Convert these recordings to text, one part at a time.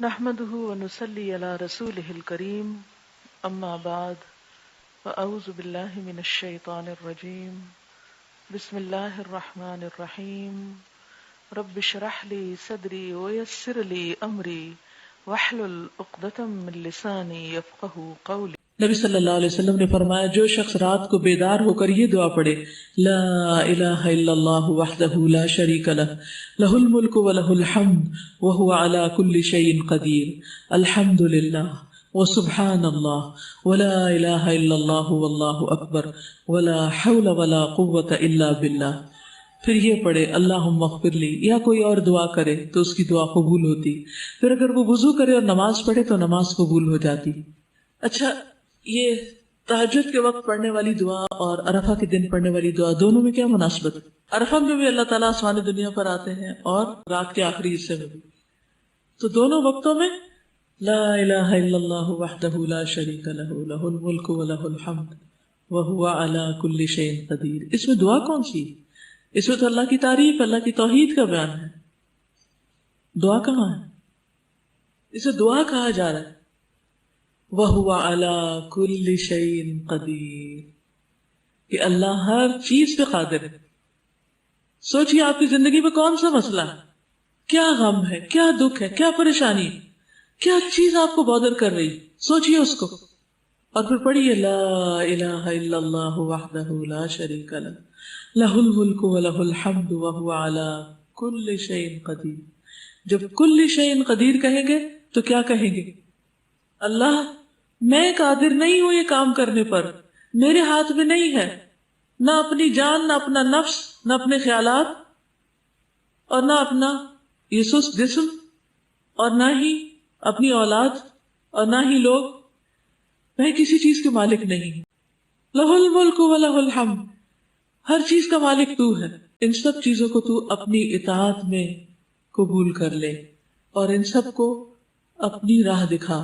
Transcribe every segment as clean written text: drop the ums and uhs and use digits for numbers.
نحمده ونصلي على رسوله الكريم أما بعد فأعوذ بالله من الشيطان الرجيم بسم الله الرحمن الرحيم رب اشرح لي صدري ويسر لي أمري واحلل عقدة من لساني يفقهوا قولي۔ نبی صلی اللہ علیہ وسلم نے فرمایا جو شخص رات کو بیدار ہو کر یہ دعا پڑھے لا الہ الا اللہ وحدہ لا شریک لہ لہ الملک ولہ الحمد وہو علی کل شیء قدیر الحمد للہ وسبحان اللہ ولا الہ الا اللہ واللہ اکبر ولا حول ولا قوة الا باللہ۔ پھر یہ پڑھے اللہم اغفر لی، یا کوئی اور دعا کرے تو اس کی دعا قبول ہوتی، پھر اگر وہ وضو کرے اور نماز پڑھے تو نماز قبول ہو جاتی۔ اچھا، یہ تہجد کے وقت پڑھنے والی دعا اور عرفہ کے دن پڑھنے والی دعا دونوں میں کیا مناسبت ہے؟ عرفہ میں بھی اللہ تعالیٰ آسمان دنیا پر آتے ہیں اور رات کے آخری حصے میں بھی، تو دونوں وقتوں میں لا الہ الا اللہ وحدہ لا شریک لہ لہ الملک ولہ الحمد وہو علی کل شیء قدیر۔ اس میں دعا کون سی؟ اس میں تو اللہ کی تعریف، اللہ کی توحید کا بیان ہے۔ دعا کہاں ہے؟ اسے دعا کہا جا رہا ہے وَهُوَ عَلَى كُلِّ شَيْءٍ قَدِيرٌ، کہ اللہ ہر چیز پہ قادر ہے۔ سوچئے آپ کی زندگی میں کون سا مسئلہ ہے، کیا غم ہے، کیا دکھ ہے، کیا پریشانی ہے، کیا چیز آپ کو بودر کر رہی، سوچئے اس کو، اور پھر پڑھیے لا الہ الا اللہ وحدہ لا شریک لہ لہ الملک ولہ الحمد وہو علی کل شیء قدیر۔ جب کل شیء قدیر کہیں گے تو کیا کہیں گے؟ اللہ میں قادر نہیں ہوں یہ کام کرنے پر، میرے ہاتھ میں نہیں ہے، نہ اپنی جان، نہ اپنا نفس، نہ اپنے خیالات، اور نہ اپنا یہ سست جسم، اور نہ ہی اپنی اولاد، اور نہ ہی لوگ، میں کسی چیز کے مالک نہیں ہوں۔ لہ الملک ولہ الحمد، ہر چیز کا مالک تو ہے، ان سب چیزوں کو تو اپنی اطاعت میں قبول کر لے اور ان سب کو اپنی راہ دکھا۔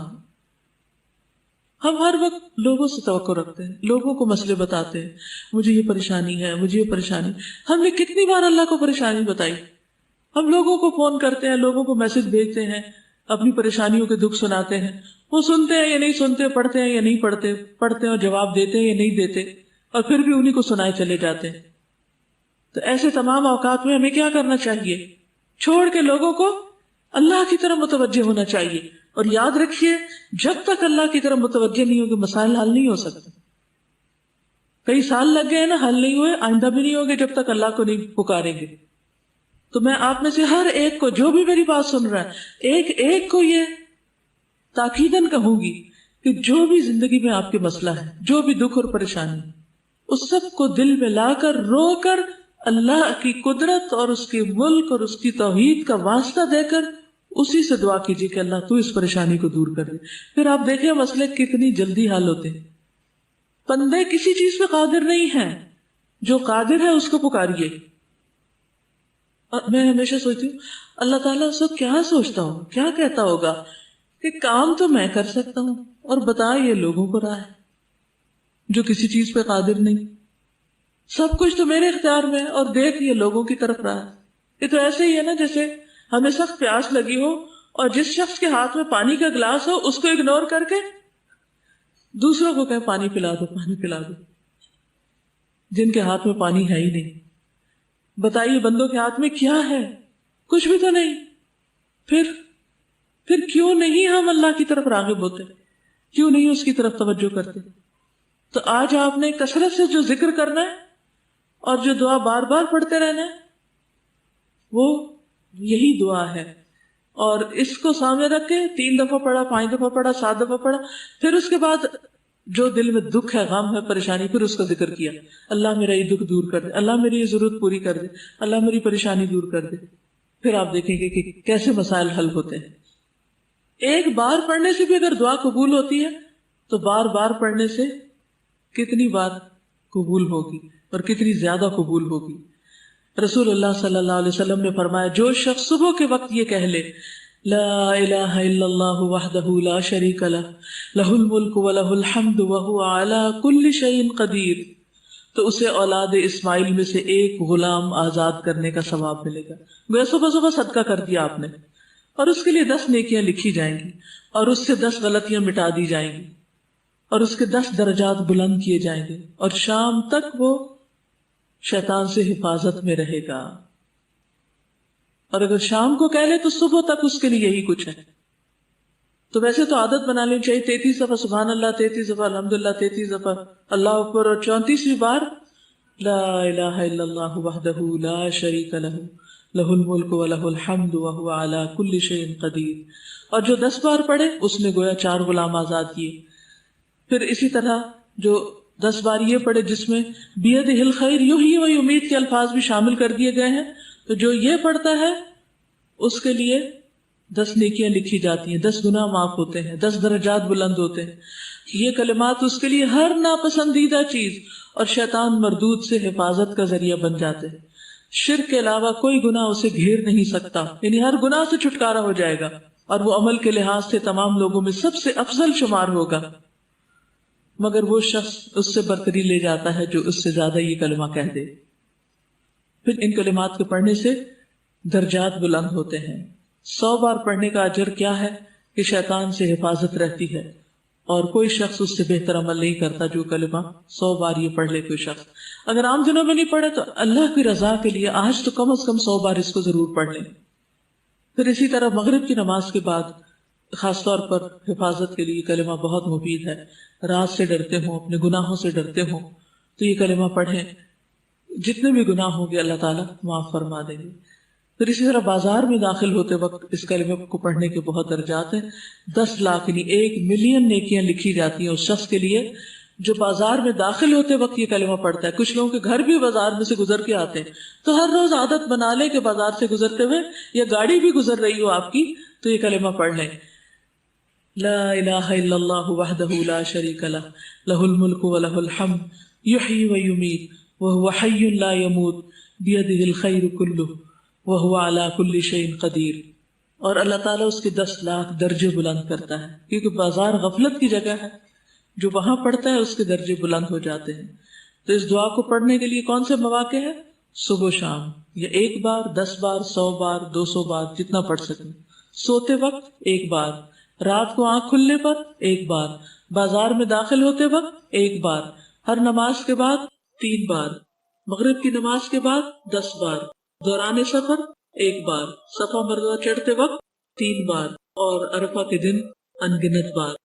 ہم ہر وقت لوگوں سے توقع رکھتے ہیں، لوگوں کو مسئلے بتاتے ہیں، مجھے یہ پریشانی ہے، مجھے یہ پریشانی۔ ہم نے کتنی بار اللہ کو پریشانی بتائی؟ ہم لوگوں کو فون کرتے ہیں، لوگوں کو میسج بھیجتے ہیں، اپنی پریشانیوں کے دکھ سناتے ہیں، وہ سنتے ہیں یا نہیں سنتے، پڑھتے ہیں یا نہیں پڑھتے، پڑھتے ہیں اور جواب دیتے ہیں یا نہیں دیتے، اور پھر بھی انہیں کو سنائے چلے جاتے ہیں۔ تو ایسے تمام اوقات میں ہمیں کیا کرنا چاہیے؟ چھوڑ کے لوگوں کو اللہ کی طرف متوجہ ہونا چاہیے، اور یاد رکھیے جب تک اللہ کی طرف متوجہ نہیں ہوگے مسائل حل نہیں ہو سکتے۔ کئی سال لگ گئے نا، حل نہیں ہوئے، آئندہ بھی نہیں ہوگے جب تک اللہ کو نہیں پکاریں گے۔ تو میں آپ میں سے ہر ایک کو، جو بھی میری بات سن رہا ہے، ایک ایک کو یہ تاکیداً کہوں گی کہ جو بھی زندگی میں آپ کے مسئلہ ہے، جو بھی دکھ اور پریشانی، اس سب کو دل میں لا کر، رو کر، اللہ کی قدرت اور اس کے ملک اور اس کی توحید کا واسطہ دے کر اسی سے دعا کیجیے کہ اللہ تو اس پریشانی کو دور کر دے۔ پھر آپ دیکھیں مسئلے کتنی جلدی حل ہوتے ہیں۔ بندے کسی چیز پہ قادر نہیں ہیں، جو قادر ہے اس کو پکاریے۔ اور میں ہمیشہ سوچتی ہوں اللہ تعالیٰ اس وقت کیا سوچتا ہوں، کیا کہتا ہوگا کہ کام تو میں کر سکتا ہوں اور بتا یہ لوگوں کو رہا ہے جو کسی چیز پہ قادر نہیں، سب کچھ تو میرے اختیار میں ہے اور دیکھ یہ لوگوں کی طرف رہا ہے۔ یہ تو ایسے ہی ہے نا جیسے ہمیں سخت پیاس لگی ہو اور جس شخص کے ہاتھ میں پانی کا گلاس ہو اس کو اگنور کر کے دوسروں کو کہے پانی پلا دو، پانی پلا دو، جن کے ہاتھ میں پانی ہے ہی نہیں۔ بتائیے بندوں کے ہاتھ میں کیا ہے؟ کچھ بھی تو نہیں۔ پھر کیوں نہیں ہم اللہ کی طرف راغب ہوتے؟ کیوں نہیں اس کی طرف توجہ کرتے؟ تو آج آپ نے کثرت سے جو ذکر کرنا ہے اور جو دعا بار بار پڑھتے رہنا ہے وہ یہی دعا ہے، اور اس کو سامنے رکھ کے 3 دفعہ پڑھا، 5 دفعہ پڑھا، 7 دفعہ پڑھا، پھر اس کے بعد جو دل میں دکھ ہے، غم ہے، پریشانی، پھر اس کا ذکر کیا، اللہ میرا یہ دکھ دور کر دے، اللہ میری یہ ضرورت پوری کر دے، اللہ میری پریشانی دور کر دے۔ پھر آپ دیکھیں گے کہ کیسے مسائل حل ہوتے ہیں۔ ایک بار پڑھنے سے بھی اگر دعا قبول ہوتی ہے تو بار بار پڑھنے سے کتنی بار قبول ہوگی اور کتنی زیادہ قبول ہوگی۔ رسول اللہ صلی اللہ علیہ وسلم نے فرمایا جو شخص صبح کے وقت یہ کہہ لے لا الہ الا اللہ وحدہ لا شریک لہ لہ الملک ولہ الحمد وہو علی کل شیء قدیر، تو اسے اولاد اسماعیل میں سے ایک غلام آزاد کرنے کا ثواب ملے گا۔ گویا صبح صبح صدقہ کر دیا آپ نے، اور اس کے لیے 10 نیکیاں لکھی جائیں گی، اور اس سے 10 غلطیاں مٹا دی جائیں گی، اور اس کے 10 درجات بلند کیے جائیں گے، اور شام تک وہ شیطان سے حفاظت میں رہے گا۔ اور اگر شام کو کہہ لے تو صبح تک اس کے لیے یہی کچھ ہے۔ تو ویسے تو عادت بنا لینی چاہیے 33 دفعہ سبحان اللہ، 33 دفعہ الحمدللہ، 33 دفعہ اللہ اکبر، اور 34ویں بار لا الہ الا اللہ وحدہ لا شریک لہ لہ الملک ولہ الحمد وہو علی کل شیء قدیر۔ اور جو 10 بار پڑھے اس نے گویا 4 غلام آزاد کیے۔ پھر اسی طرح جو 10 بار یہ پڑھے جس میں بیدہ الخیر یحیی و یمیت کے الفاظ بھی شامل کر دیے گئے ہیں، تو جو یہ پڑھتا ہے اس کے لیے 10 نیکیاں لکھی جاتی ہیں، 10 گناہ معاف ہوتے ہیں، 10 درجات بلند ہوتے ہیں۔ یہ کلمات اس کے لیے ہر ناپسندیدہ چیز اور شیطان مردود سے حفاظت کا ذریعہ بن جاتے ہیں۔ شرک کے علاوہ کوئی گناہ اسے گھیر نہیں سکتا، یعنی ہر گناہ سے چھٹکارا ہو جائے گا، اور وہ عمل کے لحاظ سے تمام لوگوں میں سب سے افضل شمار ہوگا، مگر وہ شخص اس سے برتری لے جاتا ہے جو اس سے زیادہ یہ کلمہ کہہ دے۔ پھر ان کلمات کے پڑھنے سے درجات بلند ہوتے ہیں۔ 100 بار پڑھنے کا اجر کیا ہے کہ شیطان سے حفاظت رہتی ہے، اور کوئی شخص اس سے بہتر عمل نہیں کرتا جو کلمہ 100 بار یہ پڑھ لے کوئی شخص۔ اگر عام دنوں میں نہیں پڑھے تو اللہ کی رضا کے لیے آج تو کم از کم 100 بار اس کو ضرور پڑھ لیں۔ پھر اسی طرح مغرب کی نماز کے بعد خاص طور پر حفاظت کے لیے کلمہ بہت مفید ہے۔ رات سے ڈرتے ہوں، اپنے گناہوں سے ڈرتے ہوں تو یہ کلمہ پڑھیں، جتنے بھی گناہ ہوں گے اللہ تعالیٰ معاف فرما دیں گے۔ پھر اسی طرح بازار میں داخل ہوتے وقت اس کلمے کو پڑھنے کے بہت درجات ہیں۔ 10 لاکھ یعنی 1 ملین نیکیاں لکھی جاتی ہیں اس شخص کے لیے جو بازار میں داخل ہوتے وقت یہ کلمہ پڑھتا ہے۔ کچھ لوگوں کے گھر بھی بازار میں سے گزر کے آتے ہیں، تو ہر روز عادت بنا لیں کہ بازار سے گزرتے ہوئے یا گاڑی بھی گزر رہی ہو آپ کی تو یہ کلمہ پڑھ لیں، لا الہ الا اللہ وحدہ لا شریک لہ لہ الملک ولہ الحمد یحیی و یمیت وہو حی لا یموت بیدہ الخیر کلہ وہو علی کل شیء قدیر۔ اور اللہ تعالیٰ اس کے 10 لاکھ درجے بلند کرتا ہے، کیونکہ بازار غفلت کی جگہ ہے، جو وہاں پڑھتا ہے اس کے درجے بلند ہو جاتے ہیں۔ تو اس دعا کو پڑھنے کے لیے کون سے مواقع ہیں؟ صبح و شام، یا 1 بار، 10 بار، 100 بار، 200 بار، جتنا پڑھ سکیں۔ سوتے وقت 1 بار، رات کو آنکھ کھلنے پر 1 بار، بازار میں داخل ہوتے وقت 1 بار، ہر نماز کے بعد 3 بار، مغرب کی نماز کے بعد 10 بار، دوران سفر 1 بار، صفا مروہ چڑھتے وقت 3 بار، اور عرفہ کے دن ان گنت بار۔